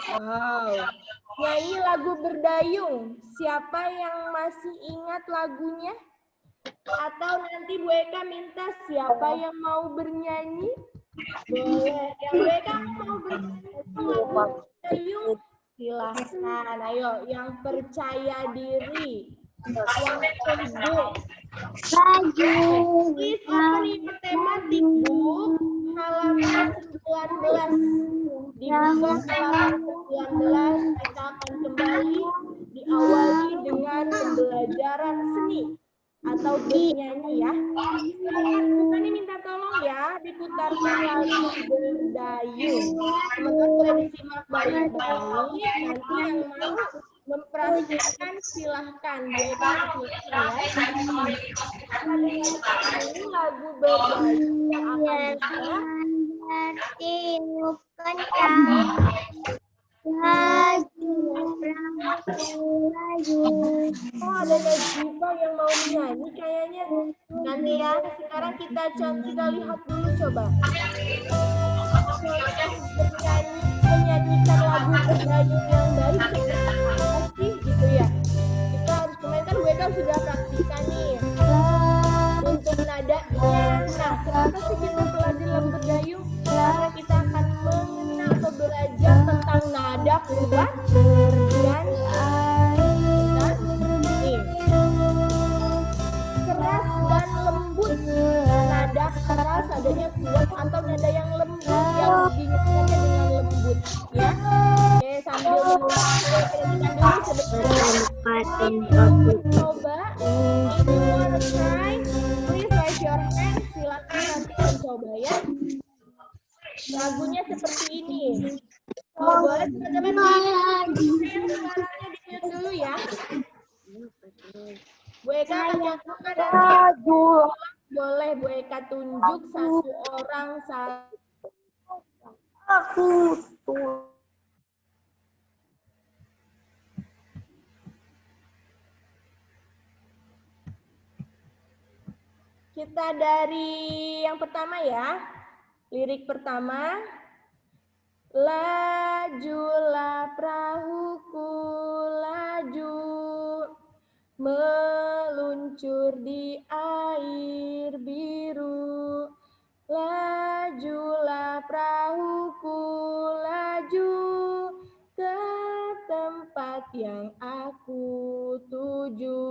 Wow. Nyanyi lagu berdayung. Siapa yang masih ingat lagunya? Atau nanti Bu Eka minta siapa yang mau bernyanyi? Boleh. Yang Bu Eka mau bernyanyi lagu berdayung? Silahkan. Ayo, yang percaya diri. Yang pede. Please open your thematic book halaman 19. Dibuka halaman 19, kita akan kembali diawali dengan pembelajaran seni atau bernyanyi ya. Silakan bukannya minta tolong ya, diputarkan lagu berdayung. Teman-teman boleh disimak baik-baik, nanti yang mau mempraktikkan silahkan. Bu Eka silahkan ya. Kita dengarkan dulu lagu berdayung yang akan bisa. Oh, ada Najiba yang mau menyanyi kayaknya. Nanti ya, sekarang kita lihat dulu coba. Contoh menyanyikan lagu berdayung yang baik apa sih gitu ya. Kita harus kemarin kan WK sudah praktikan nih. Untuk nadanya, nah kenapa sih kita belajar lagu berdayung? Karena kita akan mengenal atau belajar tentang nada kuat dan keras dan lembut. Nada keras adanya kuat atau nada yang lembut yang dibingungannya dengan lembut ya. Oke, sambil menunjukkan dulu sebentar. Coba if you wanna try, please raise your hand. Silakan nanti mencoba ya. Lagunya seperti ini. Oh, boleh teman-teman suaranya di-mute dulu ya. Bu Eka akan contohkan nanti. Boleh Bu Eka tunjuk satu orang Aku Kita dari yang pertama ya. Lirik pertama. Lajulah perahuku laju, meluncur di air biru. Lajulah perahuku laju ke tempat yang aku tuju.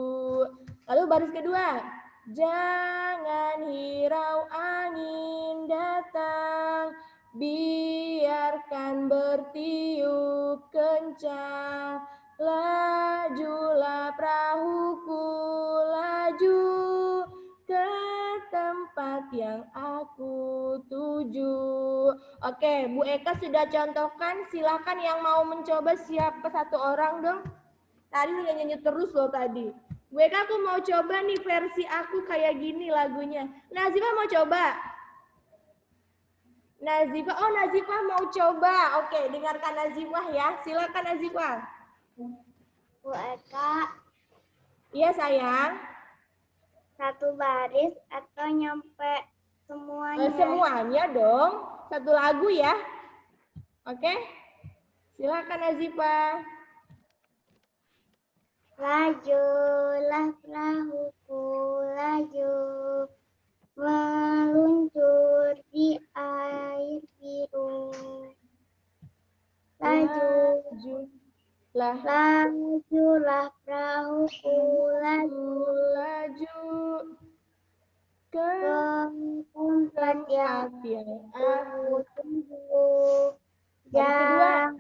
Lalu baris kedua. Jangan hirau angin datang, biarkan bertiup kencang. Lajulah perahuku laju ke tempat yang aku tuju. Oke, Bu Eka sudah contohkan. Silakan yang mau mencoba siapa satu orang dong. Tadi udah nyanyi terus loh tadi. Bu Eka aku mau coba nih versi aku kayak gini lagunya. Nazifah mau coba? Nazifah, oh Nazifah mau coba. Oke, dengarkan Nazifah ya. Silakan Nazifah. Bu Eka. Iya sayang. Satu baris atau nyampe semuanya? Semuanya dong. Satu lagu ya. Oke. Silakan Nazifah. Lajulah perahuku laju, meluncur di air biru. Lajulah perahuku laju ke tempat yang aku tuju. Jangan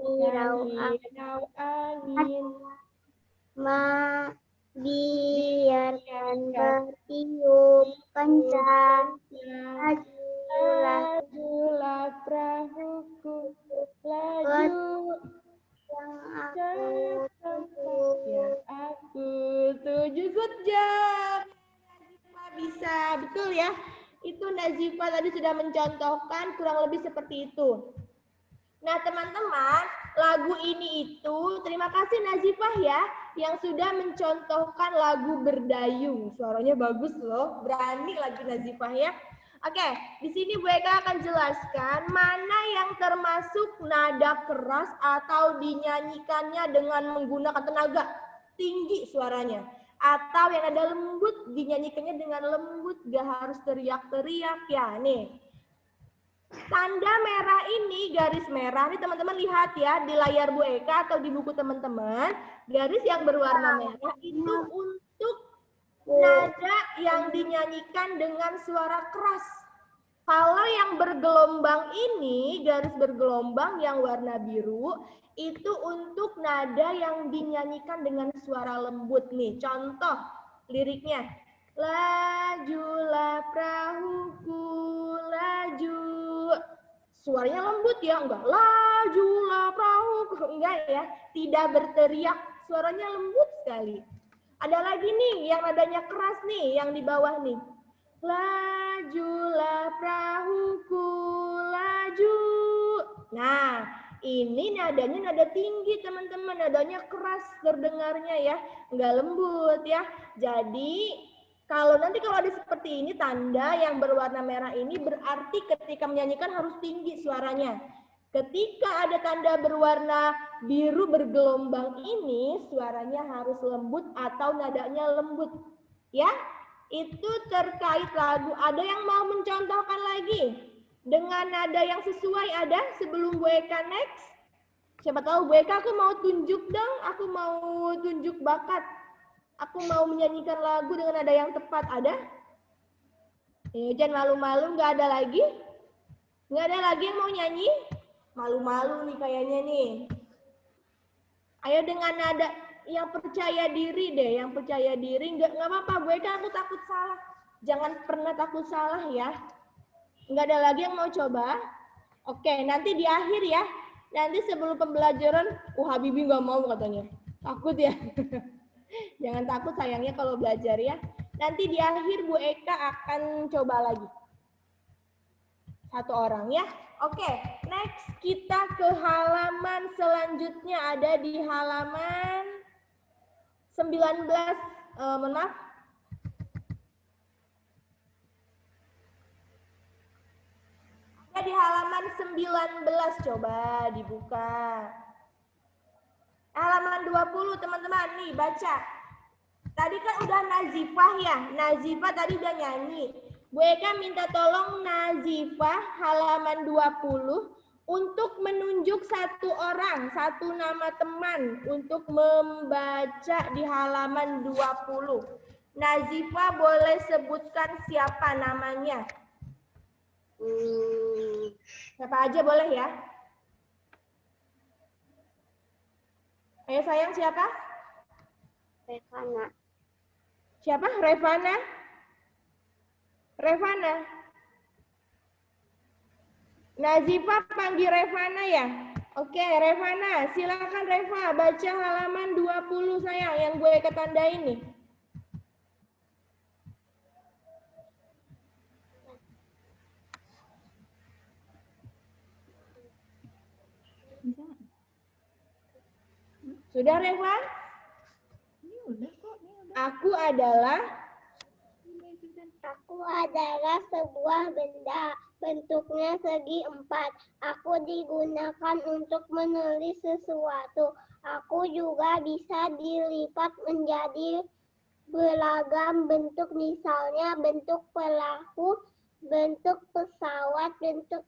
hirau angin, biarkan bertiup kencang. Lajulah perahuku laju ke tempat yang aku tuju. Good job. Nazifah bisa, betul ya. Itu Nazifah tadi sudah mencontohkan kurang lebih seperti itu. Nah teman-teman, lagu ini itu, terima kasih Nazifah ya, yang sudah mencontohkan lagu berdayung. Suaranya bagus loh, berani lagi Nazifah ya. Oke, di sini Bu Eka akan jelaskan mana yang termasuk nada keras atau dinyanyikannya dengan menggunakan tenaga tinggi suaranya. Atau yang nada lembut dinyanyikannya dengan lembut, gak harus teriak-teriak ya. Nih, tanda merah ini, garis merah, nih teman-teman lihat ya di layar Bu Eka atau di buku teman-teman. Garis yang berwarna merah itu untuk nada yang dinyanyikan dengan suara keras. Kalau yang bergelombang ini, garis bergelombang yang warna biru, itu untuk nada yang dinyanyikan dengan suara lembut nih. Contoh liriknya. Lajulah perahuku, laju. Suaranya lembut ya, enggak. Lajulah perahuku, enggak ya. Tidak berteriak, suaranya lembut sekali. Ada lagi nih yang nadanya keras nih, yang di bawah nih. Lajulah perahuku, laju. Nah, ini nadanya nada tinggi teman-teman, nadanya keras terdengarnya ya, nggak lembut ya. Jadi kalau ada seperti ini tanda yang berwarna merah ini berarti ketika menyanyikan harus tinggi suaranya. Ketika ada tanda berwarna biru bergelombang ini, suaranya harus lembut atau nadanya lembut. Ya, itu terkait lagu. Ada yang mau mencontohkan lagi? Dengan nada yang sesuai ada sebelum Bu Eka next? Siapa tahu Bu Eka aku mau tunjuk dong, aku mau tunjuk bakat. Aku mau menyanyikan lagu dengan nada yang tepat, ada? Jangan malu-malu, nggak ada lagi? Nggak ada lagi yang mau nyanyi? Malu-malu nih kayaknya nih. Ayo dengan nada yang percaya diri deh, yang percaya diri. Nggak apa-apa, Bu Eka aku takut salah. Jangan pernah takut salah ya. Nggak ada lagi yang mau coba? Oke, nanti di akhir ya. Nanti sebelum pembelajaran, Habibie nggak mau katanya. Takut ya. Jangan takut sayangnya kalau belajar ya. Nanti di akhir Bu Eka akan coba lagi. Satu orang ya. Oke, next kita ke halaman selanjutnya, ada di halaman 19. Mohon maaf. Ada di halaman 19, coba dibuka. Halaman 20 teman-teman, nih baca. Tadi kan udah Nazifah ya, Nazifah tadi udah nyanyi. Bu Eka minta tolong Nazifah halaman 20 untuk menunjuk satu orang, satu nama teman untuk membaca di halaman 20. Nazifah boleh sebutkan siapa namanya. Siapa aja boleh ya. Ayo sayang, siapa? Revana. Siapa? Revana? Revana. Nazifah panggil Revana ya? Oke, Revana. Silakan Reva, baca halaman 20 sayang, yang gue ketandain nih. Sudah Reva? Aku adalah sebuah benda. Bentuknya segi 4. Aku digunakan untuk menulis sesuatu. Aku juga bisa dilipat menjadi beragam bentuk, misalnya bentuk perahu, bentuk pesawat, bentuk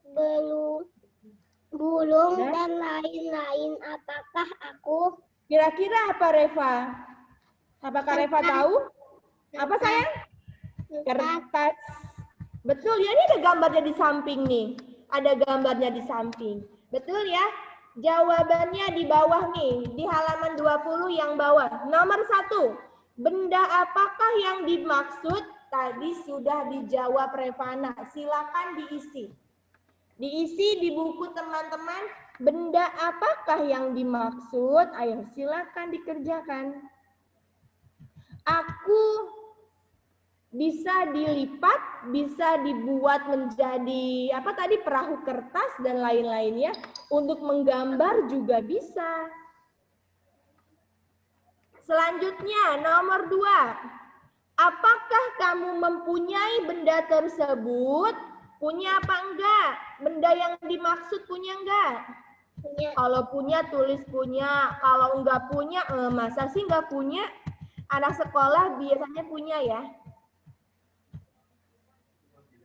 burung, dan lain-lain. Apakah aku? Kira-kira apa Reva? Apakah Reva tahu? Apa sayang? Kertas. Betul ya, ini ada gambarnya di samping nih. Ada gambarnya di samping. Betul ya? Jawabannya di bawah nih, di halaman 20 yang bawah. Nomor 1, benda apakah yang dimaksud? Tadi sudah dijawab Revana. Silakan diisi. Diisi di buku teman-teman, benda apakah yang dimaksud? Ayo silakan dikerjakan. Aku bisa dilipat, bisa dibuat menjadi apa tadi, perahu kertas dan lain-lainnya. Untuk menggambar juga bisa. Selanjutnya nomor 2. Apakah kamu mempunyai benda tersebut? Punya apa enggak? Benda yang dimaksud punya enggak? Punya. Kalau punya, tulis punya. Kalau enggak punya, masa sih enggak punya? Anak sekolah biasanya punya ya.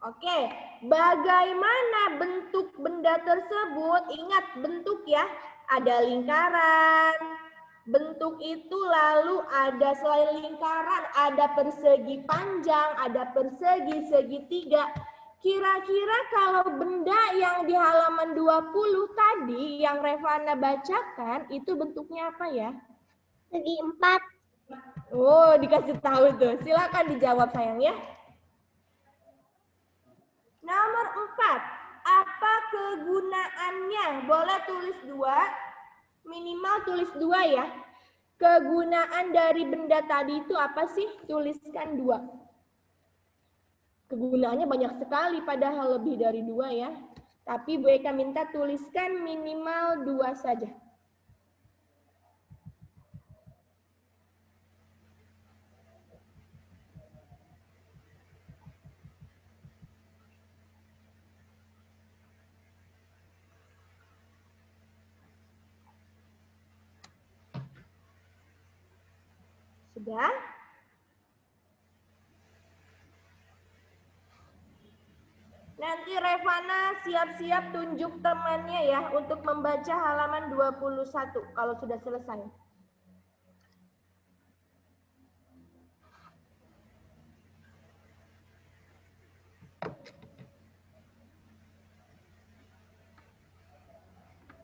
Oke, bagaimana bentuk benda tersebut? Ingat bentuk ya, ada lingkaran. Bentuk itu lalu ada selain lingkaran, ada persegi panjang, ada persegi segitiga. Kira-kira kalau benda yang di halaman 20 tadi yang Revana bacakan, itu bentuknya apa ya? Segi 4. Oh, dikasih tahu tuh. Silakan dijawab sayang ya. Nomor 4, apa kegunaannya? Boleh tulis 2, minimal tulis 2 ya. Kegunaan dari benda tadi itu apa sih? Tuliskan 2. Kegunaannya banyak sekali, padahal lebih dari 2 ya. Tapi Bu Eka minta tuliskan minimal 2 saja. Sudah? Nanti Revana siap-siap tunjuk temannya ya untuk membaca halaman 21 kalau sudah selesai.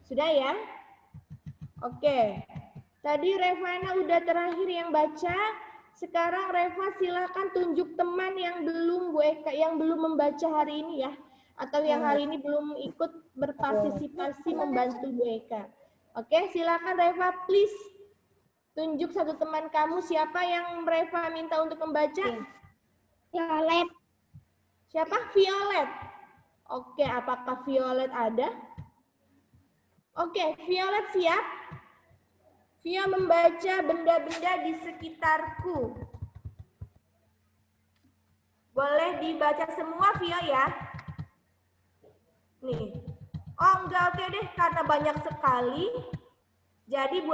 Sudah ya? Oke. Tadi Revana udah terakhir yang baca. Sekarang Reva silakan tunjuk teman yang belum Bu Eka, yang belum membaca hari ini ya, atau yang hari ini belum ikut berpartisipasi membantu Bu Eka. Oke, silakan Reva, please tunjuk satu teman kamu. Siapa yang Reva minta untuk membaca? Violet. Siapa? Violet. Oke, apakah Violet ada? Oke, Violet siap? Vio membaca benda-benda di sekitarku. Boleh dibaca semua, Vio ya? Nih. Oh, enggak, oke deh, karena banyak sekali. Jadi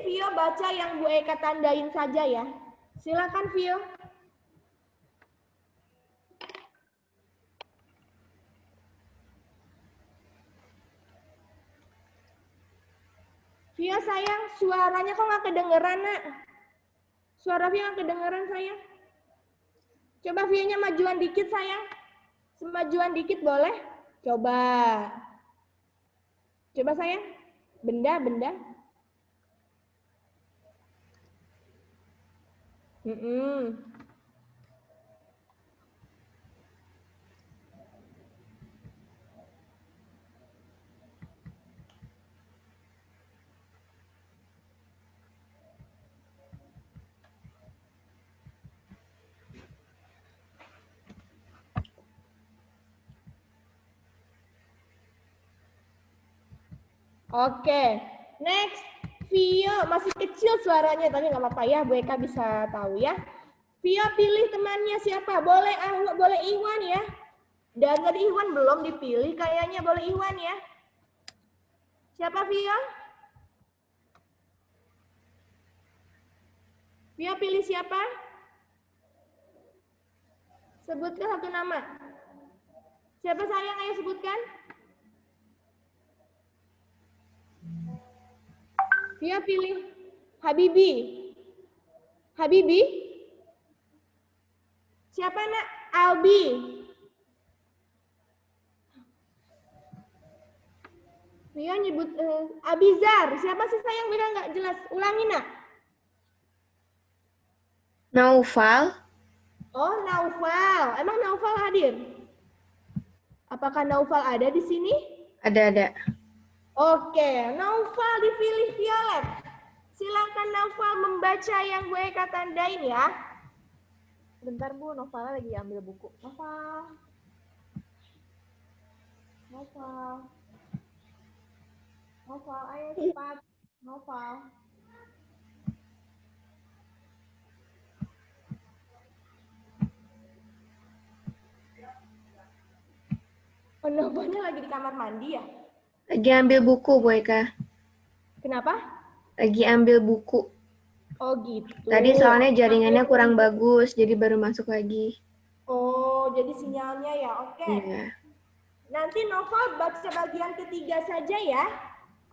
Vio baca yang Bu Eka tandain saja ya. Silakan Vio. Vio sayang, suaranya kok nggak kedengeran, Nak? Suara Vio nggak kedengeran sayang. Coba Vio-nya majuan dikit sayang. Semajuan dikit boleh? Coba. Coba sayang. Benda. Oke, next. Vio masih kecil suaranya, tapi nggak apa-apa ya, Bu Eka bisa tahu ya. Vio pilih temannya siapa? Boleh Iwan ya. Dan tadi Iwan belum dipilih, kayaknya boleh Iwan ya. Siapa Vio? Vio pilih siapa? Sebutkan satu nama. Siapa sayang, ayo sebutkan. Vio pilih Habibi. Habibi? Siapa nak? Albi. Vio nyebut Abizar. Siapa sih sayang, bilang nggak jelas. Ulangi nak. Naufal. Oh, Naufal. Emang Naufal hadir? Apakah Naufal ada di sini? Ada. Oke, Naufal dipilih Violet. Silakan Naufal membaca yang gue tandain ya. Bentar Bu, Naufal lagi ambil buku. Naufal, ayo cepat. Naufal. Novonya lagi di kamar mandi ya? Lagi ambil buku, Bu Eka. Kenapa? Lagi ambil buku. Oh gitu. Tadi soalnya jaringannya kurang bagus, jadi baru masuk lagi. Oh, jadi sinyalnya ya. Oke. Iya. Nanti Nova baca bagian ketiga saja ya.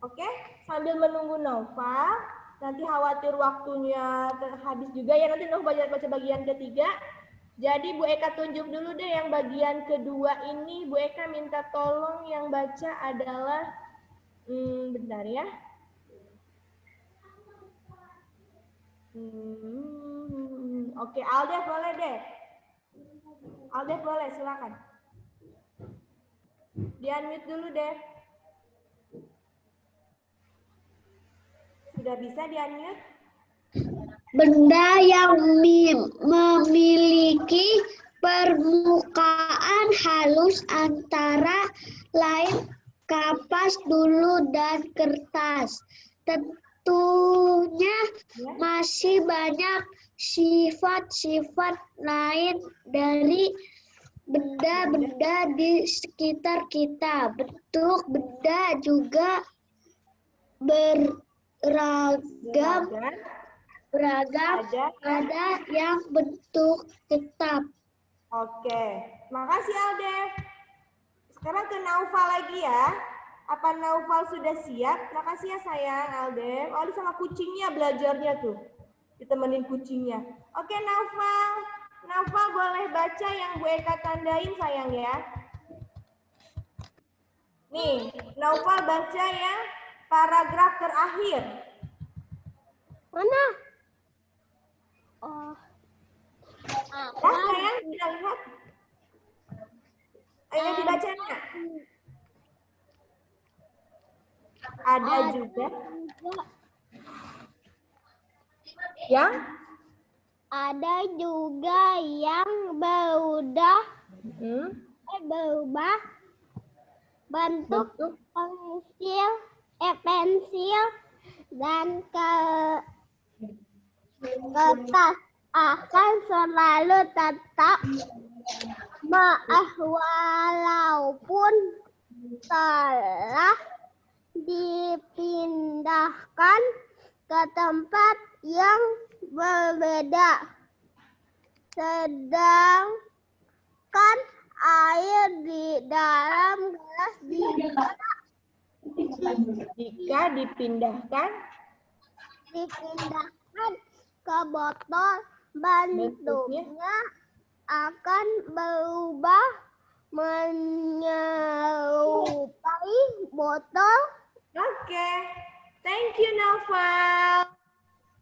Oke, sambil menunggu Nova. Nanti khawatir waktunya habis juga ya. Nanti Nova baca bagian ketiga. Jadi Bu Eka tunjuk dulu deh yang bagian kedua ini. Bu Eka minta tolong yang baca adalah, bentar ya. Oke, Aldef boleh deh. Aldef boleh, silakan. Di-unmute dulu deh. Sudah bisa di-unmute? Benda yang memiliki permukaan halus antara lain kapas dulu dan kertas. Tentunya masih banyak sifat-sifat lain dari benda-benda di sekitar kita. Bentuk benda juga beragam. Ada yang bentuk tetap. Oke, makasih Aldef. Sekarang ke Naufal lagi ya. Apa Naufal sudah siap? Makasih ya sayang Aldef. Aldi sama kucingnya belajarnya tuh. Ditemenin kucingnya. Oke Naufal. Naufal boleh baca yang Bu Eka tandain sayang ya. Nih, Naufal baca yang paragraf terakhir. Mana? Oh. Sayang, bisa lihat. Ayo dibacanya. Ada juga yang berubah bentuk pensil dan kertas akan selalu tetap walaupun telah dipindahkan ke tempat yang berbeda. Sedangkan air di dalam gelas jika dipindahkan ke botol, bentuknya akan berubah menyerupai botol. Oke. Thank you Naufal.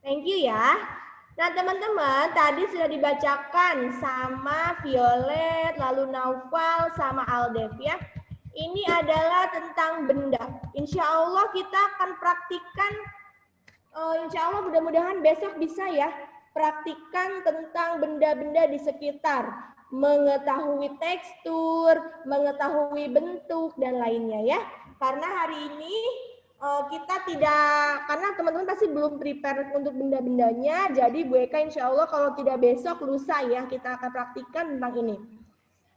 Thank you ya. Nah teman-teman, tadi sudah dibacakan sama Violet, lalu Naufal, sama Aldef ya. Ini adalah tentang benda. Insya Allah kita akan praktikkan, insya Allah mudah-mudahan besok bisa ya, praktikkan tentang benda-benda di sekitar. Mengetahui tekstur, mengetahui bentuk, dan lainnya ya. Karena hari ini kita tidak, karena teman-teman pasti belum prepare untuk benda-bendanya, jadi Bu Eka insya Allah kalau tidak besok, lusa ya, kita akan praktikkan tentang ini.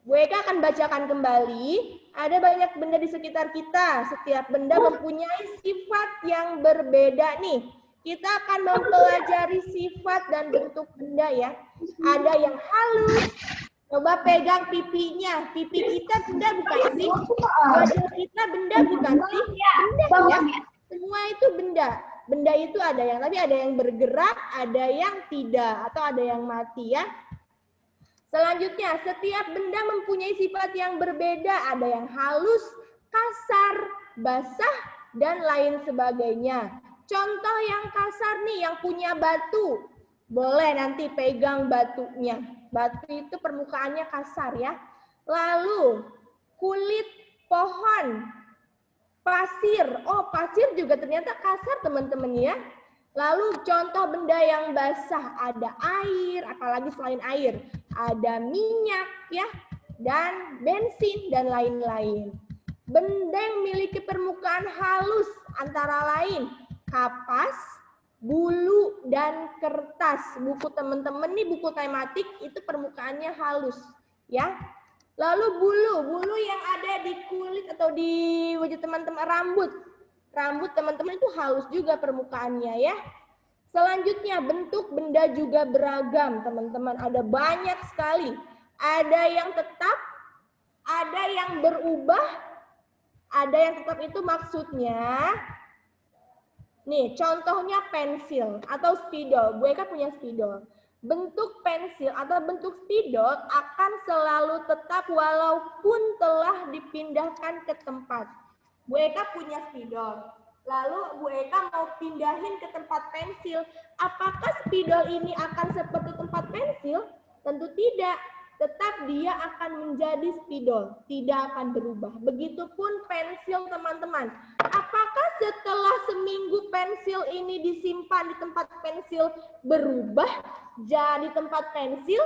Bu Eka akan bacakan kembali, ada banyak benda di sekitar kita, setiap benda mempunyai sifat yang berbeda nih. Kita akan mempelajari sifat dan bentuk benda ya. Ada yang halus, coba pegang pipinya, pipi kita benda bukan sih? Wajah kita benda bukan sih? Benda ya. Semua itu benda. Benda itu ada yang, tapi ada yang bergerak, ada yang tidak, atau ada yang mati ya. Selanjutnya, setiap benda mempunyai sifat yang berbeda. Ada yang halus, kasar, basah, dan lain sebagainya. Contoh yang kasar nih, yang punya batu. Boleh nanti pegang batunya. Batu itu permukaannya kasar ya. Lalu, kulit pohon, pasir. Oh, pasir juga ternyata kasar teman-teman ya. Lalu contoh benda yang basah, ada air, apalagi selain air, ada minyak ya, dan bensin dan lain-lain. Benda yang memiliki permukaan halus antara lain kapas, bulu, dan kertas. Buku teman-teman nih buku tematik itu permukaannya halus ya. Lalu bulu yang ada di kulit atau di wajah teman-teman, rambut teman-teman itu halus juga permukaannya ya. Selanjutnya bentuk benda juga beragam teman-teman, ada banyak sekali. Ada yang tetap, ada yang berubah, ada yang tetap itu maksudnya. Nih contohnya pensil atau spidol, Bu Eka punya spidol. Bentuk pensil atau bentuk spidol akan selalu tetap walaupun telah dipindahkan ke tempat. Bu Eka punya spidol, lalu Bu Eka mau pindahin ke tempat pensil. Apakah spidol ini akan seperti tempat pensil? Tentu tidak. Tetap dia akan menjadi spidol, tidak akan berubah. Begitupun pensil teman-teman. Apakah setelah seminggu pensil ini disimpan di tempat pensil berubah jadi tempat pensil?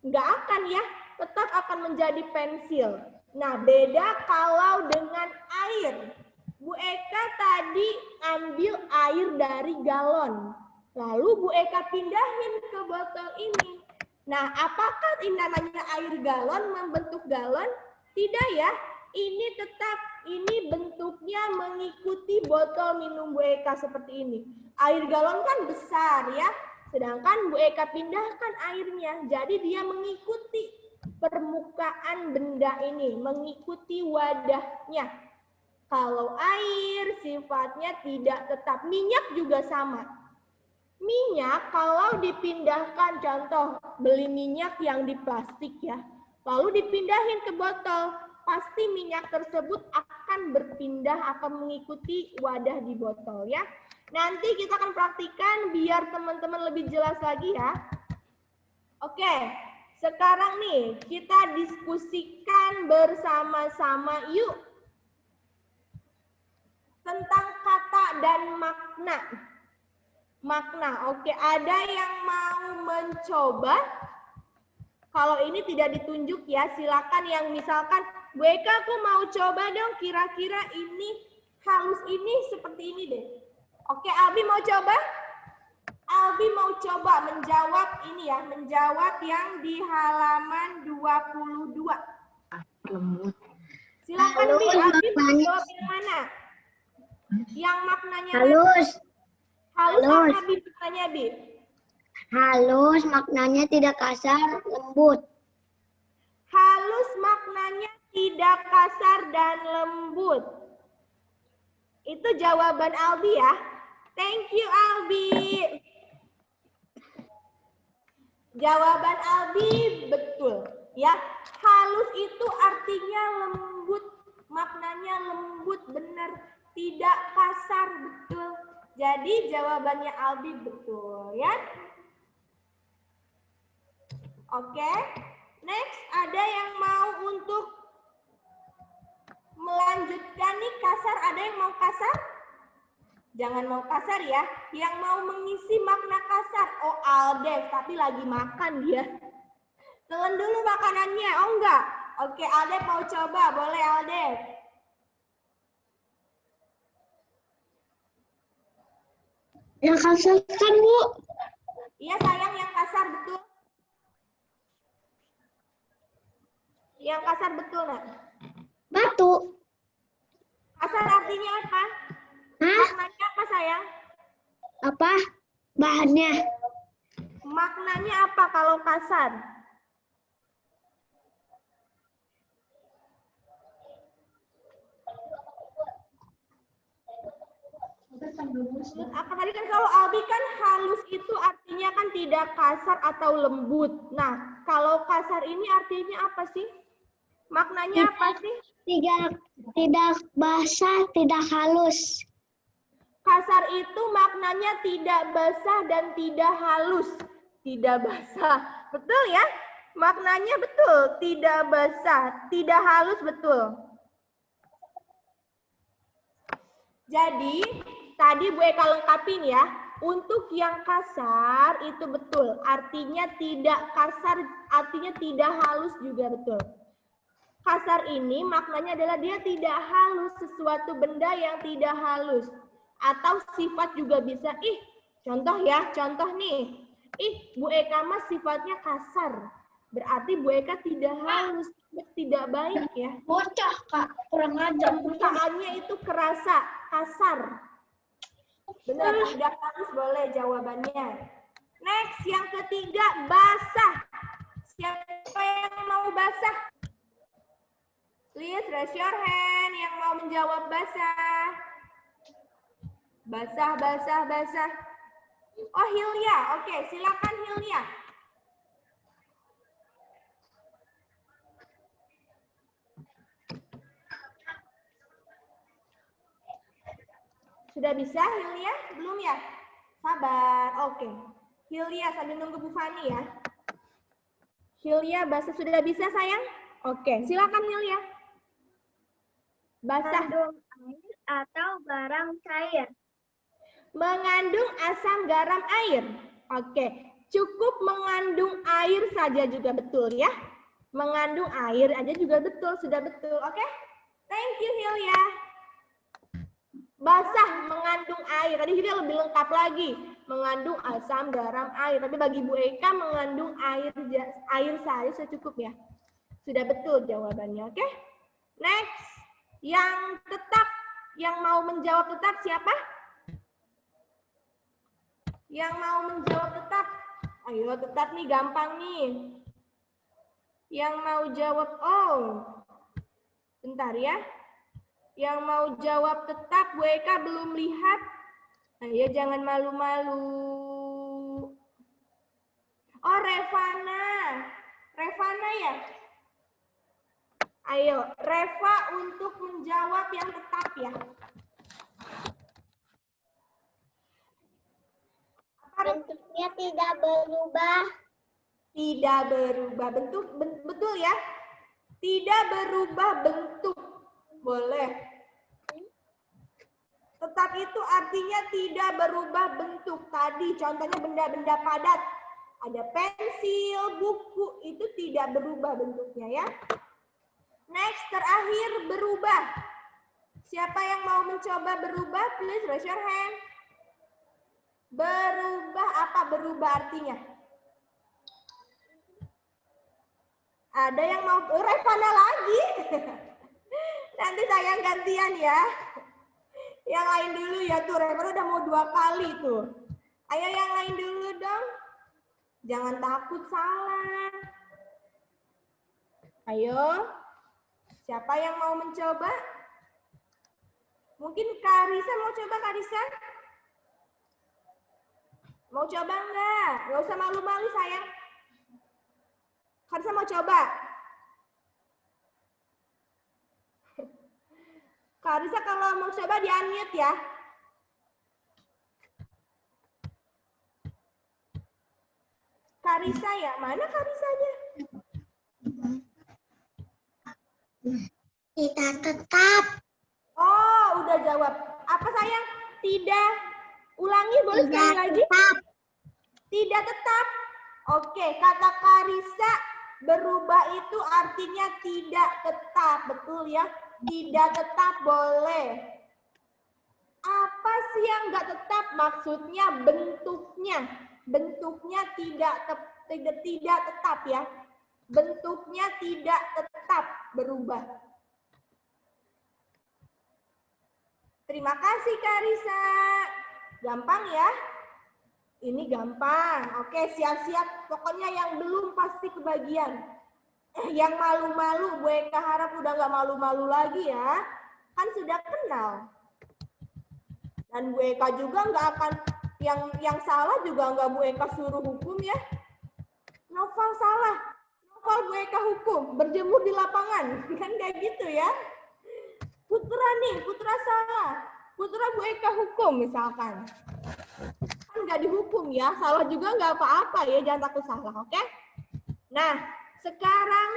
Nggak akan ya, tetap akan menjadi pensil. Nah, beda kalau dengan air. Bu Eka tadi ambil air dari galon. Lalu Bu Eka pindahin ke botol ini. Nah, apakah ini namanya air galon membentuk galon? Tidak ya. Ini tetap, ini bentuknya mengikuti botol minum Bu Eka seperti ini. Air galon kan besar ya. Sedangkan Bu Eka pindahkan airnya. Jadi dia mengikuti permukaan benda ini, mengikuti wadahnya. Kalau air sifatnya tidak tetap. Minyak juga sama. Minyak kalau dipindahkan, contoh beli minyak yang di plastik ya, lalu dipindahin ke botol, pasti minyak tersebut akan berpindah, akan mengikuti wadah di botol ya. Nanti kita akan praktikan biar teman-teman lebih jelas lagi ya. Oke, sekarang nih kita diskusikan bersama-sama yuk tentang kata dan makna. Oke, ada yang mau mencoba? Kalau ini tidak ditunjuk ya, silakan yang misalkan, Bu Eka aku mau coba dong, kira-kira ini halus ini seperti ini deh. Oke, Albi mau coba? Albi mau coba menjawab ini ya, menjawab yang di halaman 22. Silakan Bi, Albi mau jawab yang mana? Yang maknanya Halus. halus apa Bi maknanya Bi? Halus maknanya tidak kasar, lembut. Halus maknanya tidak kasar dan lembut. Itu jawaban Albi ya. Thank you Albi. Jawaban Albi betul ya. Halus itu artinya lembut, maknanya lembut benar, tidak kasar, betul. Jadi jawabannya Albi betul ya. Oke. Next, ada yang mau untuk melanjutkan nih kasar, ada yang mau kasar? Jangan mau kasar ya. Yang mau mengisi makna kasar, oh Aldef, tapi lagi makan dia. Telan dulu makanannya, oh enggak? Oke, Aldef mau coba, boleh Aldef. Yang kasar kan, Bu? Iya sayang, yang kasar betul. Yang kasar betul, Nak. Batu. Kasar artinya apa? Hah? Maknanya apa sayang? Apa? Bahannya. Maknanya apa kalau kasar? Apa tadi kan kalau Albi kan halus itu artinya kan tidak kasar atau lembut. Nah, kalau kasar ini artinya apa sih? Maknanya apa sih? Tidak basah, tidak halus. Kasar itu maknanya tidak basah dan tidak halus. Tidak basah. Betul ya? Maknanya betul. Tidak basah, tidak halus, betul. Jadi, tadi Bu Eka lengkapin ya. Untuk yang kasar itu betul. Artinya tidak kasar, artinya tidak halus juga betul. Kasar ini maknanya adalah dia tidak halus, sesuatu benda yang tidak halus. Atau sifat juga bisa, contoh ya, contoh nih. Bu Eka mah sifatnya kasar. Berarti Bu Eka tidak halus, tidak baik ya. Bocah, Kak. Kurang ajar. Pembukaannya itu kerasa, kasar. Benar, tidak halus boleh jawabannya. Next, yang ketiga, basah. Siapa yang mau basah? Please raise your hand yang mau menjawab basah. Basah, basah, basah. Oh, Hilya. Oke, silakan Hilya. Sudah bisa Hilya? Belum ya? Sabar. Oke. Hilya sambil nunggu Bu Fani ya. Hilya, basah sudah bisa sayang? Oke, silakan Hilya. Basah. Mengandung air atau barang cair. Mengandung asam garam air. Oke, cukup mengandung air saja juga betul ya. Mengandung air aja juga betul, sudah betul. Oke? Thank you Hilya. Basah mengandung air. Tadi Hilya lebih lengkap lagi. Mengandung asam garam air. Tapi bagi Bu Eka mengandung air saja sudah cukup ya. Sudah betul jawabannya. Oke? Next. Yang tetap, yang mau menjawab tetap siapa? Yang mau menjawab tetap? Ayo tetap nih, gampang nih. Yang mau jawab, oh. Bentar ya. Yang mau jawab tetap, Bu Eka belum lihat. Ayo jangan malu-malu. Oh, Revana. Revana ya? Ayo, Reva untuk menjawab yang tetap ya. Bentuknya tidak berubah. Tidak berubah bentuk, betul ya? Tidak berubah bentuk. Boleh. Tetap itu artinya tidak berubah bentuk. Tadi contohnya benda-benda padat. Ada pensil, buku, itu tidak berubah bentuknya ya. Next, terakhir berubah. Siapa yang mau mencoba berubah? Please raise your hand. Berubah, apa berubah artinya? Ada yang mau, Revana lagi. Nanti saya gantian ya. Yang lain dulu ya tuh, Revana udah mau 2 kali tuh. Ayo yang lain dulu dong. Jangan takut salah. Ayo. Siapa yang mau mencoba? Mungkin Karisa mau coba, Karisa? Mau coba enggak? Nggak usah malu-malu sayang. Karisa mau coba? Karisa kalau mau coba di-unmute ya. Karisa ya? Mana Karisanya? Tidak tetap. Oh, udah jawab. Apa sayang? Tidak. Ulangi boleh sekali lagi? Tetap. Tidak tetap. Oke, kata Karisa berubah itu artinya tidak tetap. Betul ya? Tidak tetap boleh. Apa sih yang nggak tetap? Maksudnya bentuknya. Bentuknya tidak tetap ya. Bentuknya tidak tetap berubah. Terima kasih Karisa. Gampang ya? Ini gampang. Oke, siap-siap. Pokoknya yang belum pasti kebagian. Yang malu-malu, Bu Eka harap udah nggak malu-malu lagi ya. Kan sudah kenal. Dan Bu Eka juga nggak akan, yang salah juga nggak Bu Eka suruh hukum ya. Noval salah. Noval Bu Eka hukum. Berjemur di lapangan. Kan kayak gitu ya. Putra nih, Putra salah. Putra Bu Eka hukum misalkan. Kan nggak dihukum ya, salah juga nggak apa-apa ya, jangan takut salah, oke? Nah, sekarang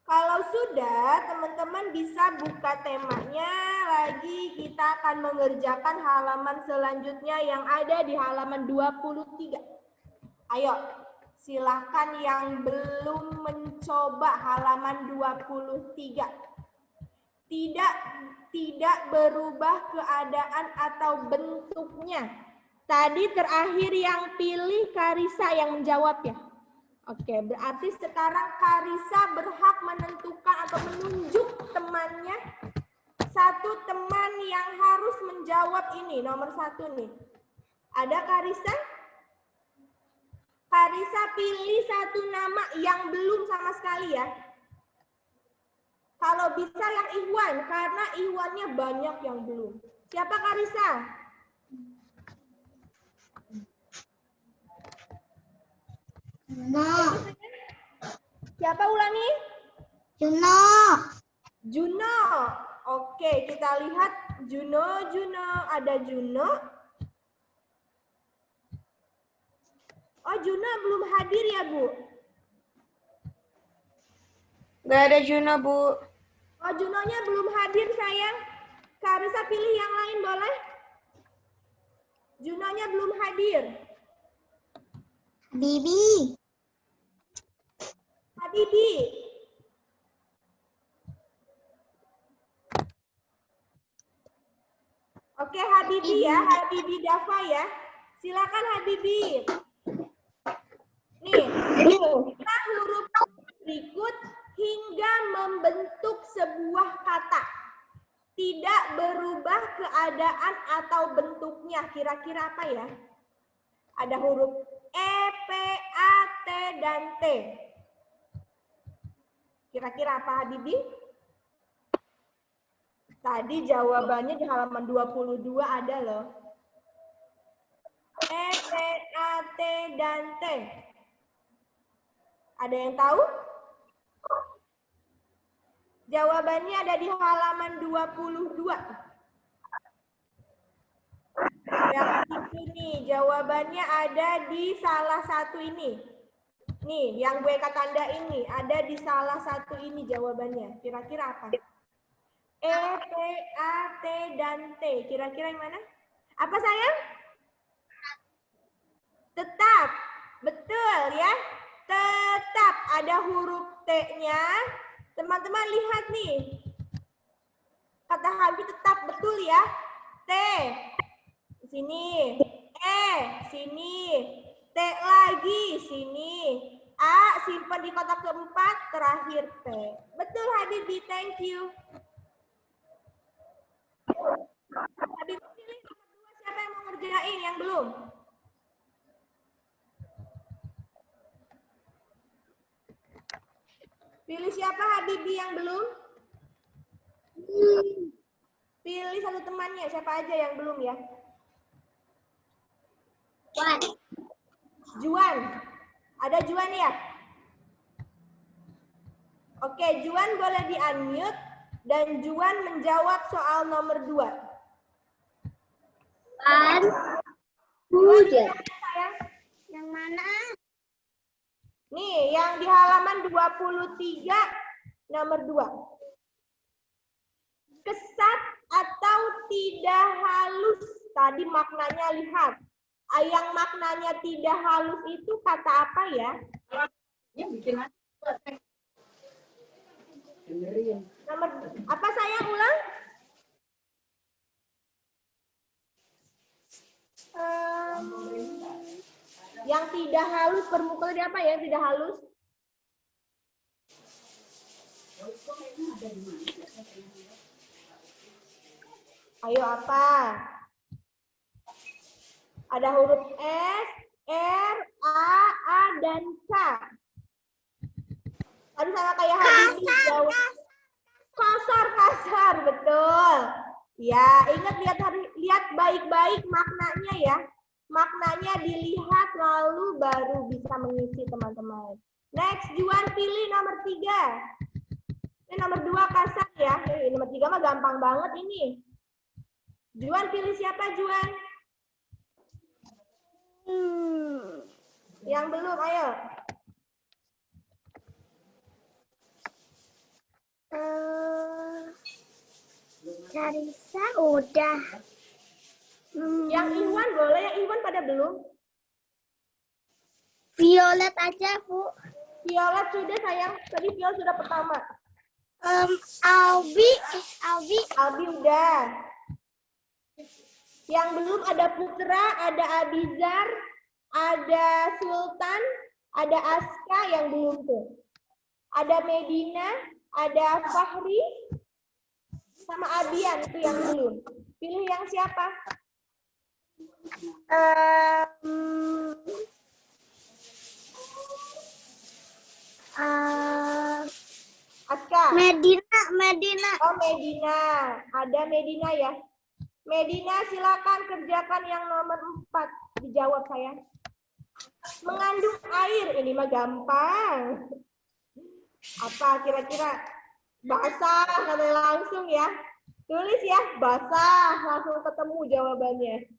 kalau sudah, teman-teman bisa buka temanya lagi. Kita akan mengerjakan halaman selanjutnya yang ada di halaman 23. Ayo, silahkan yang belum mencoba halaman 23. Tidak berubah keadaan atau bentuknya. Tadi terakhir yang pilih Karisa yang menjawab ya. Oke, berarti sekarang Karisa berhak menentukan atau menunjuk temannya. Satu teman yang harus menjawab ini, nomor 1 nih. Ada Karisa? Karisa pilih satu nama yang belum sama sekali ya. Kalau bisa yang Ihwan, karena Ihwannya banyak yang belum. Siapa Karisa? Juno. Siapa ulangi? Juno. Juno. Oke, kita lihat Juno. Ada Juno. Oh, Juno belum hadir ya, Bu? Nggak ada Juno, Bu. Oh, Junonya belum hadir, sayang. Karisa pilih yang lain, boleh? Junonya belum hadir. Bibi. Habibi. Oke, Habibi ya. Habibi Dafa ya. Silakan Habibi. Nih, kita huruf berikut hingga membentuk sebuah kata. Tidak berubah keadaan atau bentuknya. Kira-kira apa ya? Ada huruf E, P, A, T, dan T. Kira-kira apa, Habibi? Tadi jawabannya di halaman 22 ada loh. E, P, A, T, dan T. Ada yang tahu? Jawabannya ada di halaman 22. Yang itu nih, jawabannya ada di salah satu ini. Nih, yang gue tanda ini ada di salah satu ini jawabannya. Kira-kira apa? E, P, A, T, dan T. Kira-kira yang mana? Apa sayang? Tetap. Betul ya. Tetap ada huruf T-nya. Teman-teman lihat nih. Kata Habib tetap betul ya. T. Sini. E. Sini. T lagi. Sini. A. Simpan di kotak keempat. Terakhir P. Betul Habibi. Thank you. Habib pilih nomor 2. Siapa yang mau ngerjain? Yang belum? Pilih siapa Habibi yang belum? Pilih satu temannya. Siapa aja yang belum ya? Juan. Juan. Ada Juan ya? Oke, Juan boleh di-unmute. Dan Juan menjawab soal nomor 2. Juan. Juan, Yang mana? nih, yang di halaman 23, nomor 2. Kesat atau tidak halus. Tadi maknanya lihat. Yang maknanya tidak halus itu kata apa ya? Nomor apa sayang ulang? Yang tidak halus permukaannya apa ya? Tidak halus. Ayo apa? Ada huruf S, R, A, dan K. Tadi sama kayak Habibi jawab. Kasar, betul. Ya, ingat lihat baik-baik maknanya ya. Maknanya dilihat lalu baru bisa mengisi teman-teman. Next, Juan pilih nomor 3. Ini nomor 2 kasar ya. Nomor 3 mah gampang banget ini. Juan pilih siapa Juan? Yang belum, ayo. Karisa udah. Yang Iwan boleh, yang Iwan pada belum? Violet aja, Bu. Violet sudah sayang, tadi Violet sudah pertama. Albi. Albi udah. Yang belum ada Putra, ada Abizar, ada Sultan, ada Aska yang belum tuh. Ada Medina, ada Fahri, sama Abian itu yang belum. Pilih yang siapa? Aska. Medina. Oh, Medina. Ada Medina ya. Medina, silakan kerjakan yang nomor 4. Dijawab saya. Mengandung air. Ini mah gampang. Apa kira-kira? Basah, katanya langsung ya. Tulis ya, basah. Langsung ketemu jawabannya.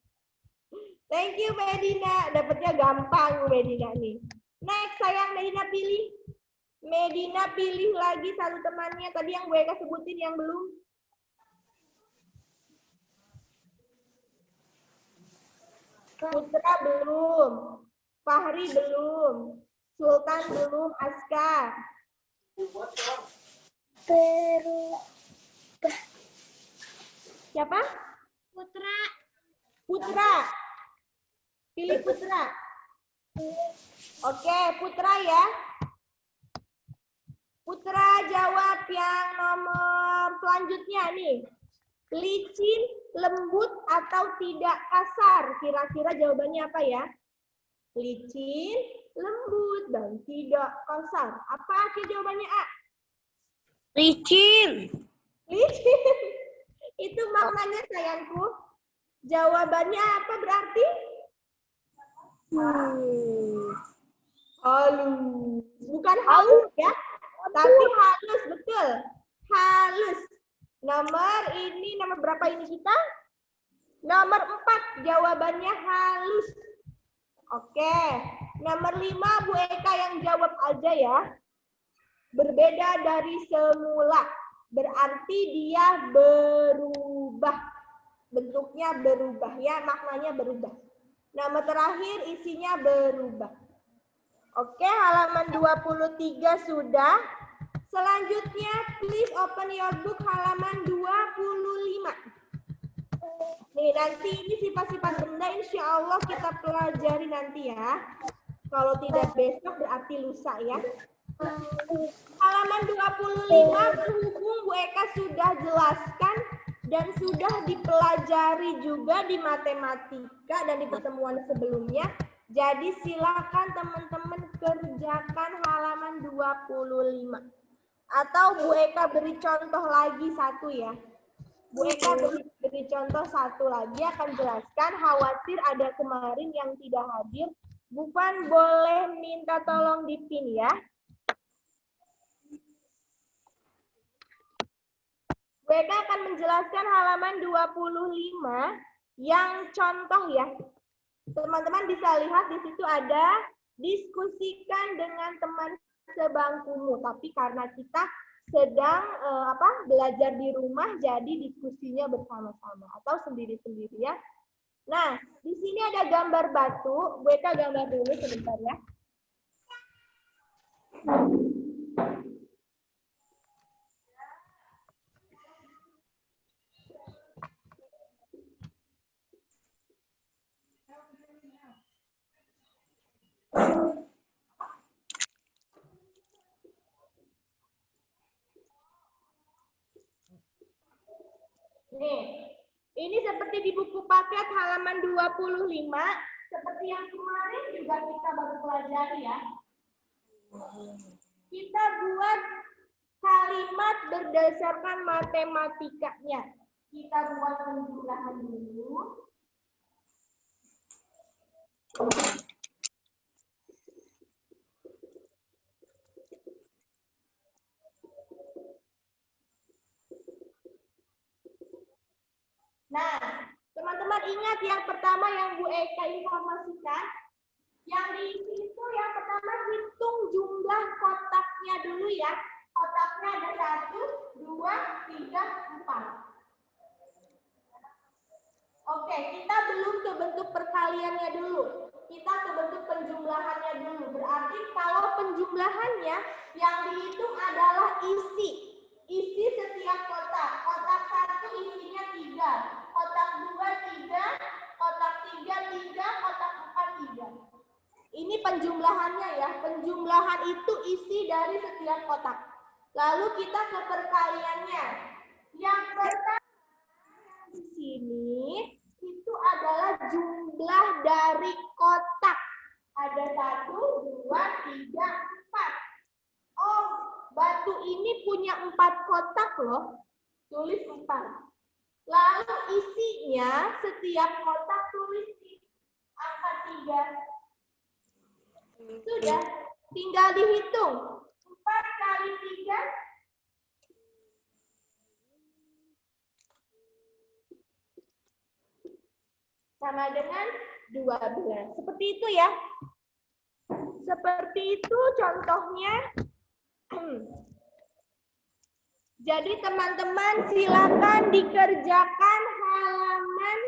Thank you, Medina. Dapatnya gampang, Medina nih. Next, sayang, Medina pilih. Medina pilih lagi satu temannya. Tadi yang gue sebutin yang belum. Putra belum. Fahri belum. Sultan belum. Aska. Siapa? Putra. Pilih Putra. Oke, Putra ya. Putra jawab yang nomor selanjutnya nih. Licin, lembut, atau tidak kasar? Kira-kira jawabannya apa ya? Licin, lembut, dan tidak kasar. Apa akhir jawabannya A? Licin. Licin. Itu maknanya sayangku. Jawabannya apa berarti? Halus. Bukan halus ya, tapi halus, betul. Halus. Nomor berapa ini kita? Nomor 4, jawabannya halus. Oke. Nomor 5, Bu Eka yang jawab aja ya. Berbeda dari semula. Berarti dia berubah. Bentuknya berubah ya, maknanya berubah. Nama terakhir isinya berubah. Oke, halaman 23 sudah. Selanjutnya, please open your book halaman 25. Nih, nanti ini sifat-sifat benda insya Allah kita pelajari nanti ya. Kalau tidak besok berarti lusa ya. Halaman 25 berhubung Bu Eka sudah jelaskan dan sudah dipelajari juga di matematika dan di pertemuan sebelumnya. Jadi silakan teman-teman kerjakan halaman 25. Atau Bu Eka beri contoh lagi satu ya. Bu Eka beri contoh satu lagi akan jelaskan. Khawatir ada kemarin yang tidak hadir. Bu Fan boleh minta tolong dipin ya. Bu Eka akan menjelaskan halaman 25 yang contoh ya. Teman-teman bisa lihat di situ ada diskusikan dengan teman sebangkumu. Tapi karena kita sedang belajar di rumah, jadi diskusinya bersama-sama atau sendiri-sendiri ya. Nah, di sini ada gambar batu. Bu Eka gambar dulu sebentar ya. Nih, ini seperti di buku paket halaman 25, seperti yang kemarin juga kita baru pelajari ya. Kita buat kalimat berdasarkan matematikanya. Kita buat penjumlahan dulu. Nah, teman-teman ingat yang pertama yang Bu Eka informasikan, yang diisi itu yang pertama hitung jumlah kotaknya dulu ya. Kotaknya ada 1, 2, 3, 4. Oke, kita belum ke bentuk perkaliannya dulu. Kita ke bentuk penjumlahannya dulu. Berarti kalau penjumlahannya yang dihitung adalah isi. isi setiap kotak. Kotak 1 isinya 3, kotak 2 3, kotak 3 3, kotak 4 3. Ini penjumlahannya ya. Penjumlahan itu isi dari setiap kotak. Lalu kita ke perkaliannya. Yang pertama di sini itu adalah jumlah dari kotak. Ada 1, 2, 3, 4. Oh, batu ini punya 4 kotak loh. Tulis 4. Lalu isinya setiap kotak tulis di angka 3. Sudah, tinggal dihitung. 4 kali 3. Sama dengan 12. Seperti itu ya. Seperti itu contohnya. Jadi teman-teman silakan dikerjakan halaman,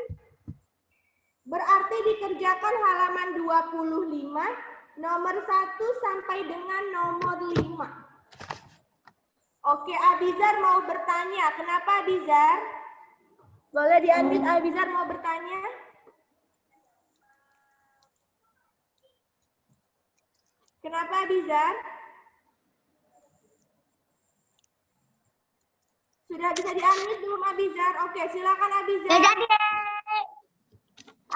berarti dikerjakan halaman 25, nomor 1 sampai dengan nomor 5. Oke, Abizar mau bertanya. Kenapa Abizar? Boleh di-unmute, Abizar mau bertanya? Kenapa Abizar? Sudah bisa di-unmute belum Abizar? Oke, silakan Abizar. Nggak jadi.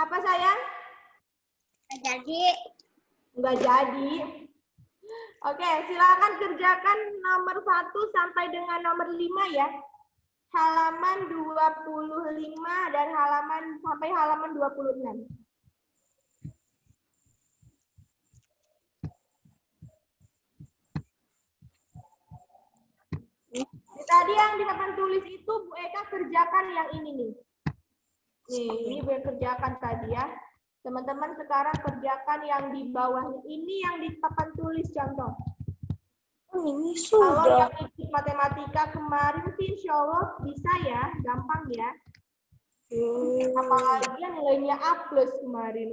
Apa sayang? Nggak jadi. Enggak jadi. Oke, silakan kerjakan nomor 1 sampai dengan nomor 5 ya. Halaman 25 dan halaman sampai halaman 26. Tadi yang di papan tulis itu Bu Eka kerjakan yang ini nih. Nih, ini Bu Eka kerjakan tadi ya. Teman-teman sekarang kerjakan yang di bawahnya. Ini yang di papan tulis contoh. Ini Kalau sudah. yang ikut matematika kemarin sih insya Allah bisa ya, gampang ya. Apalagi yang nilainya A+ kemarin.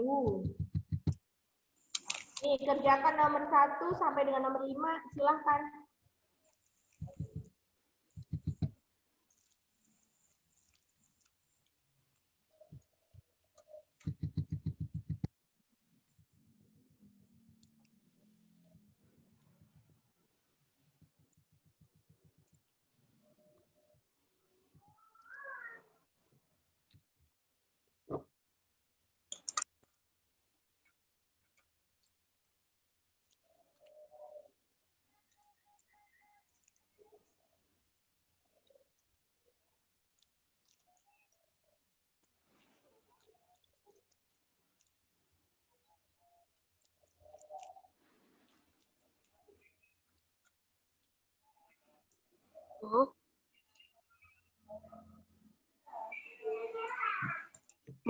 Nih, kerjakan nomor 1 sampai dengan nomor 5, silahkan.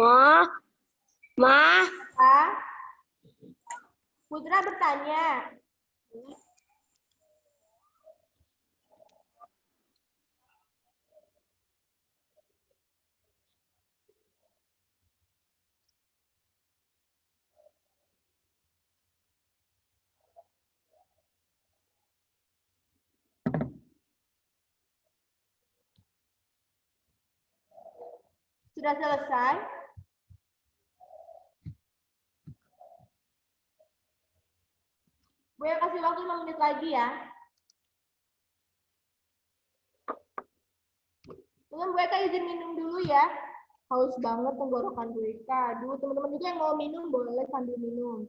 Ma. Putra bertanya. Sudah selesai? Gue kasih waktu 5 menit lagi ya. Mungkin gue izin minum dulu ya. Haus banget tenggorokan gue. Aduh, teman-teman juga yang mau minum boleh sambil minum.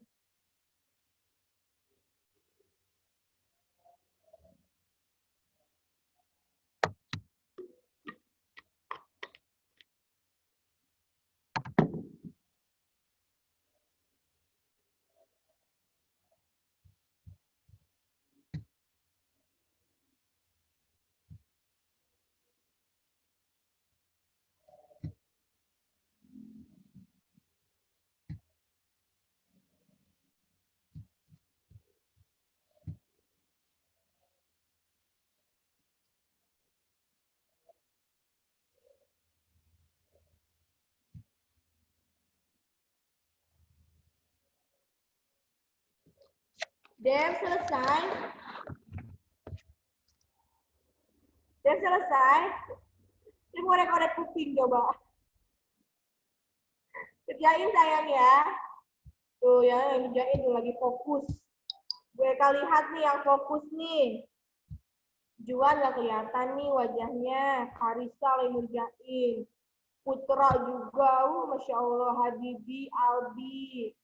Dev selesai? Dev Udah selesai? Ini ngorek-ngorek kuping coba. Kerjain sayang ya. Tuh ya, yang kerjain tuh lagi fokus. Gue kali lihat nih yang fokus nih. Juan nggak kelihatan nih wajahnya. Karisa lagi ngerjain. Putra juga, Masya Allah. Habibi, Albi,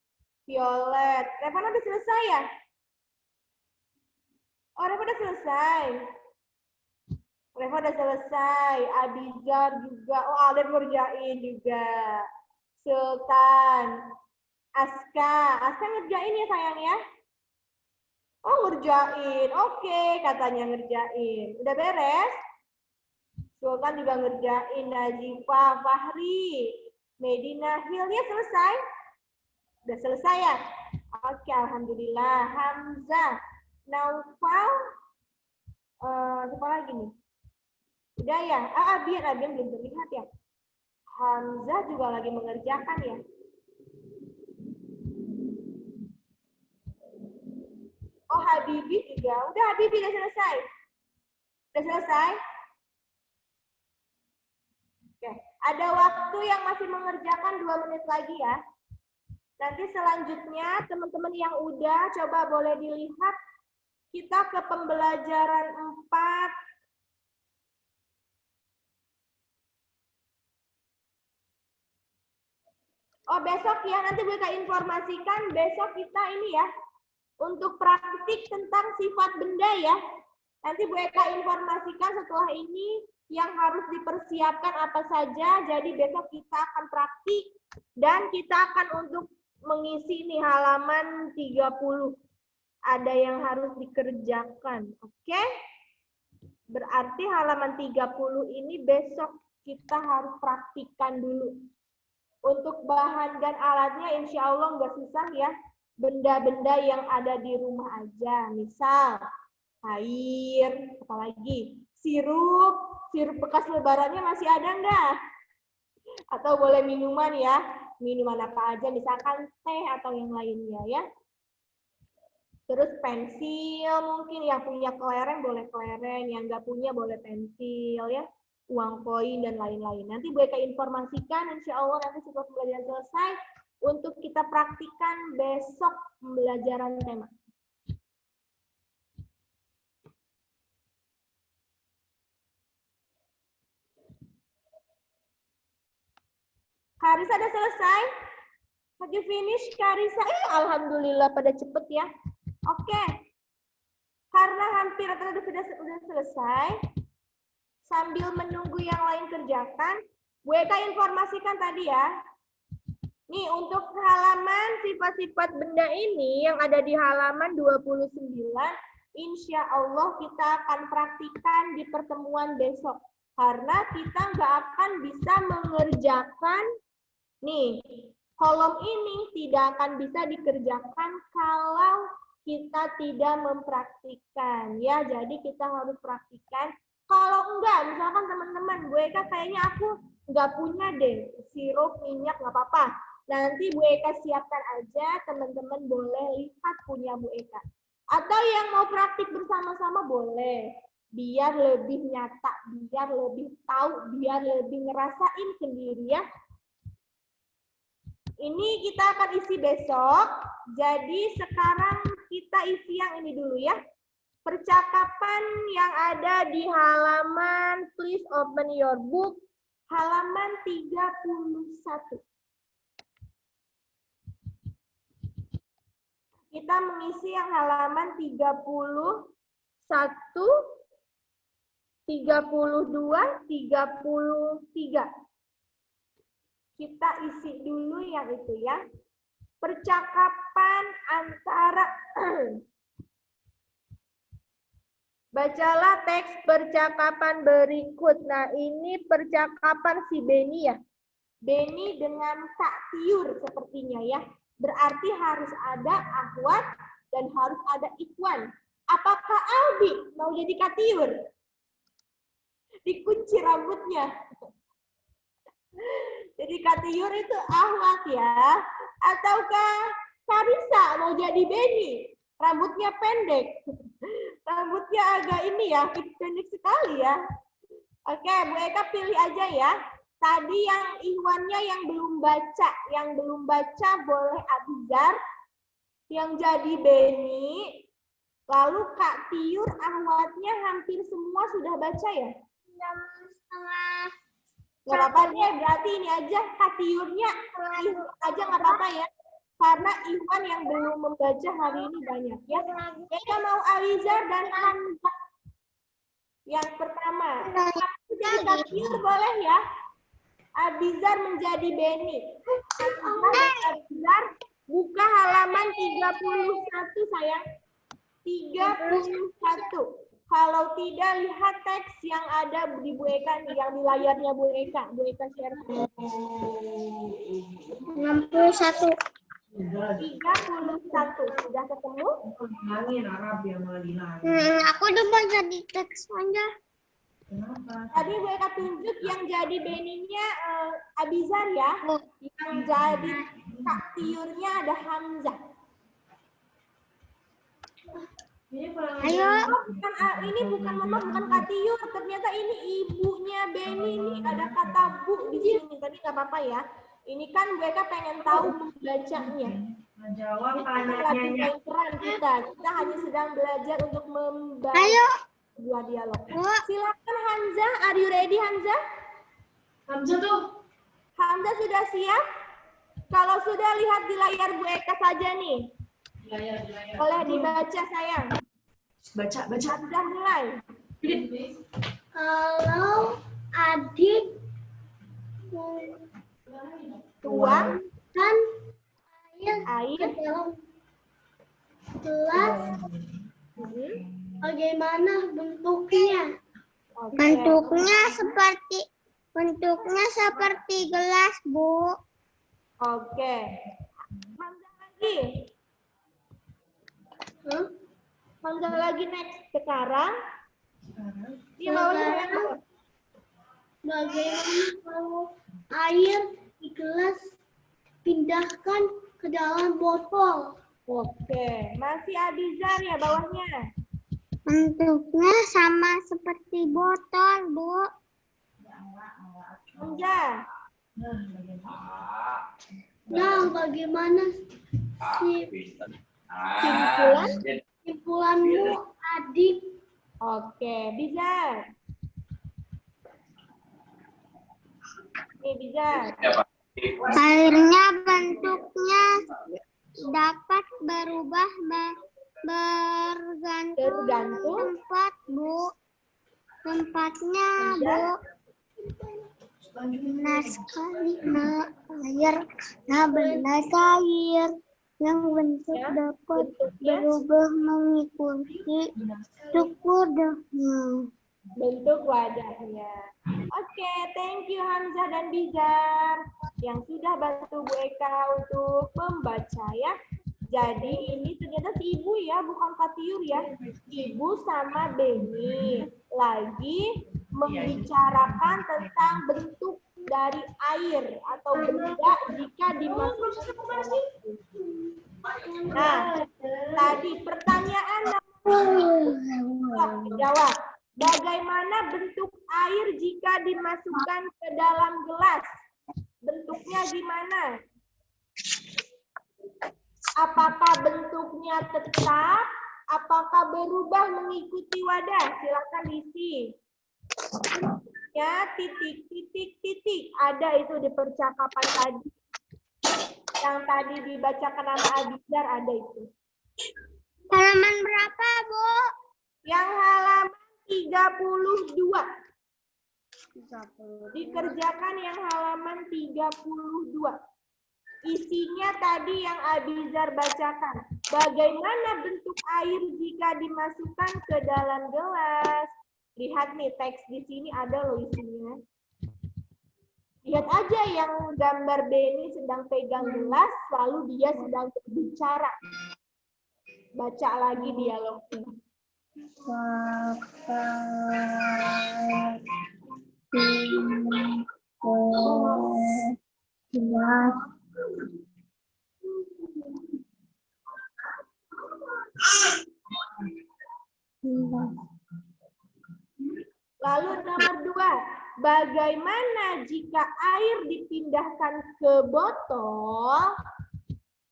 Violet. Revana udah selesai ya? Oh, Reva udah selesai. Reva udah selesai. Abizar juga. Oh, Alden ngerjain juga. Sultan. Aska. Aska ngerjain ya sayang ya? Oh, ngerjain. Oke, katanya ngerjain. Udah beres? Sultan juga ngerjain. Najifah, Fahri, Medina, Hilya selesai? Udah selesai ya? Oke, alhamdulillah. Hamzah, Naufal, siapa lagi nih? Udah ya? Abian belum terlihat ya? Hamzah juga lagi mengerjakan ya? Oh, Habibi juga. Udah, Habibi udah selesai? Udah selesai? Oke, ada waktu yang masih mengerjakan 2 menit lagi ya. Nanti selanjutnya teman-teman yang udah coba boleh dilihat kita ke pembelajaran 4. Oh, besok ya, nanti gue akan informasikan besok kita ini ya, untuk praktik tentang sifat benda ya. Nanti Bu Eka informasikan setelah ini yang harus dipersiapkan apa saja. Jadi besok kita akan praktik dan kita akan untuk mengisi nih halaman 30. Ada yang harus dikerjakan. Oke? Berarti halaman 30 ini besok kita harus praktikkan dulu. Untuk bahan dan alatnya insya Allah nggak susah ya. Benda-benda yang ada di rumah aja. Misal air, apalagi sirup bekas lebarannya masih ada nggak? Atau boleh minuman ya, minuman apa aja, misalkan teh atau yang lainnya ya. Terus pensil mungkin yang punya kelereng boleh kelereng, yang nggak punya boleh pensil ya, uang koin dan lain-lain. Nanti Bu Eka informasikan, insya Allah nanti setelah pembelajaran selesai untuk kita praktikan besok pembelajaran tema. Karisa udah selesai? Have you finish, Karisa? Alhamdulillah pada cepet ya. Oke. Karena hampir sudah selesai, sambil menunggu yang lain kerjakan, Bu Eka informasikan tadi ya. Nih, untuk halaman sifat-sifat benda ini yang ada di halaman 29, insya Allah kita akan praktikkan di pertemuan besok. Karena kita nggak akan bisa mengerjakan, nih, kolom ini tidak akan bisa dikerjakan kalau kita tidak mempraktikkan. Ya, jadi kita harus praktikkan. Kalau enggak, misalkan teman-teman, Bu Eka kayaknya aku nggak punya deh sirup, minyak, nggak apa-apa. Nanti Bu Eka siapkan aja, teman-teman boleh lihat punya Bu Eka. Atau yang mau praktik bersama-sama boleh. Biar lebih nyata, biar lebih tahu, biar lebih ngerasain sendiri ya. Ini kita akan isi besok. Jadi sekarang kita isi yang ini dulu ya. Percakapan yang ada di halaman, please open your book, halaman 31. Kita mengisi yang halaman 31, 32, 33. Kita isi dulu yang itu ya. Percakapan antara bacalah teks percakapan berikut. Nah, ini percakapan si Beni ya. Beni dengan Kak Tiur sepertinya ya. Berarti harus ada Ahwat dan harus ada Ikhwan. Apakah Albi mau jadi Kak Tiur? Dikunci rambutnya. Jadi Kak Tiur itu Ahwat ya. Ataukah Karisa mau jadi Beni? Rambutnya pendek. Rambutnya agak ini ya, pendek sekali ya. Oke, Bu Eka pilih aja ya. Tadi yang Ikhwannya yang belum baca boleh Abizar, yang jadi Beni, lalu Kak Tiur, ahwatnya hampir semua sudah baca ya? 6,5. Nggak apa-apa deh, berarti ini aja Kak Tiurnya Ikhwan aja nggak apa-apa ya. Karena Ikhwan yang belum membaca hari ini banyak ya. Eka mau Abizar dan Hamzah. Yang pertama, jadi Kak Tiur boleh ya? Abizar menjadi Beni. Abizar buka halaman 31 sayang. 31. Kalau tidak lihat teks yang ada di Bu Eka nih, yang di layarnya Bu Eka. Bu Eka share. 61. 31. Sudah ketemu? Aku udah baca di teks aja. Tadi Bu Eka tunjuk yang jadi Beninya Abizar ya. Yang jadi Kak Tiurnya ada Hamzah. Ayo. Ini bukan mama, bukan Kak Tiur. Ternyata ini ibunya Beni. Ini ada kata bu di sini. Tapi nggak apa-apa ya. Ini kan Bu Eka pengen tahu membacanya. Jawab Lagi main peran kita. Kita hanya sedang belajar untuk membaca. Ayo. Dua dialog. Silakan Hamzah, are you ready Hamzah? Hamzah tuh. Hamzah sudah siap? Kalau sudah lihat di layar Bu Eka saja nih. Boleh dibaca sayang. Baca. Hamzah mulai. Kalau adik Tuang kan air air. ke dalam gelas, bagaimana bentuknya? Oke. Bentuknya seperti gelas, Bu. Oke. Hamzah lagi. Hamzah lagi next. Sekarang. Dia bawahnya. Bagaimana kalau air di gelas pindahkan ke dalam botol? Oke. Masih Abizar ya bawahnya. Bentuknya sama seperti botol, Bu. Hamzah. Nah, bagaimana simpulanmu, adik? Oke, Bizar. Nih, Bizar. Airnya bentuknya dapat berubah bergantung tempat, Bu. Tempatnya, Bu. Benar sekali, Nak. Benar air yang bentuk dapat berubah mengikuti bentuk wadahnya. Bentuk wadahnya. Oke, thank you Hamzah dan Bizar yang sudah bantu Bu Eka untuk membaca ya. Jadi ini ternyata si ibu ya, bukan Kak Tiur ya. Ibu sama Beni lagi membicarakan tentang bentuk dari air atau benda jika dimasukkan. Nah, tadi pertanyaan jawab. Bagaimana bentuk air jika dimasukkan ke dalam gelas? Bentuknya gimana? Apakah bentuknya tetap? Apakah berubah mengikuti wadah? Silakan diisi. Ya, titik. Ada itu di percakapan tadi. Yang tadi dibacakan nama Abizar ada itu. Halaman berapa, Bu? Yang halaman 32. Dikerjakan yang halaman 32. Isinya tadi yang Abizar bacakan. Bagaimana bentuk air jika dimasukkan ke dalam gelas? Lihat nih, teks di sini ada loh isinya. Lihat aja yang gambar Beni sedang pegang gelas, lalu dia sedang berbicara. Baca lagi dialognya. Lalu nomor 2, bagaimana jika air dipindahkan ke botol?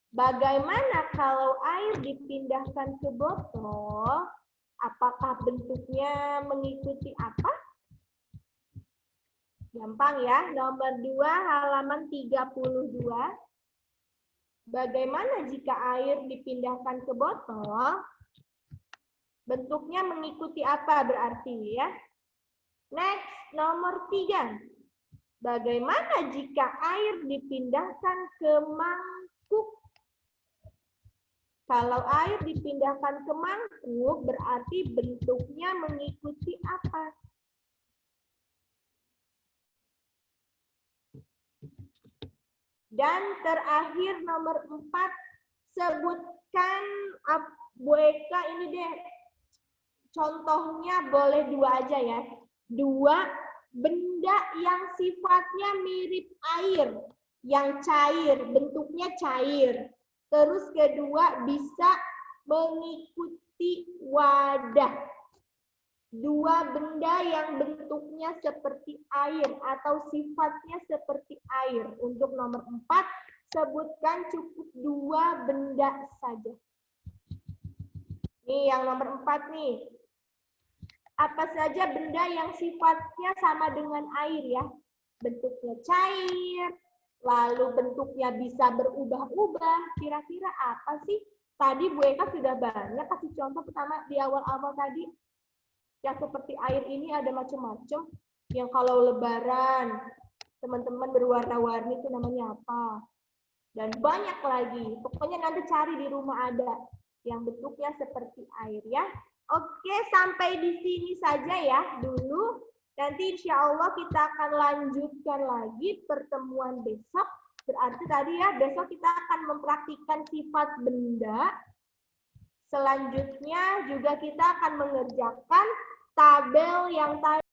Bagaimana kalau air dipindahkan ke botol? Apakah bentuknya mengikuti apa? Gampang ya, nomor 2 halaman 32. Bagaimana jika air dipindahkan ke botol? Bentuknya mengikuti apa berarti ya? Next, nomor 3. Bagaimana jika air dipindahkan ke mangkuk? Kalau air dipindahkan ke mangkuk, berarti bentuknya mengikuti apa? Dan terakhir nomor 4, sebutkan Bu Eka ini deh. Contohnya boleh 2 aja ya. 2 benda yang sifatnya mirip air, yang cair, bentuknya cair. Terus kedua bisa mengikuti wadah. 2 benda yang bentuknya seperti air atau sifatnya seperti air. Untuk nomor 4, sebutkan cukup 2 benda saja. Nih yang nomor 4 nih. Apa saja benda yang sifatnya sama dengan air ya? Bentuknya cair, lalu bentuknya bisa berubah-ubah. Kira-kira apa sih? Tadi Bu Eka sudah banyak kasih contoh pertama di awal-awal tadi. Yang seperti air ini ada macam-macam. Yang kalau lebaran, teman-teman berwarna-warni itu namanya apa? Dan banyak lagi. Pokoknya nanti cari di rumah ada yang bentuknya seperti air ya. Oke, sampai di sini saja ya dulu. Nanti insya Allah kita akan lanjutkan lagi pertemuan besok. Berarti tadi ya, besok kita akan mempraktikkan sifat benda. Selanjutnya juga kita akan mengerjakan tabel yang tadi.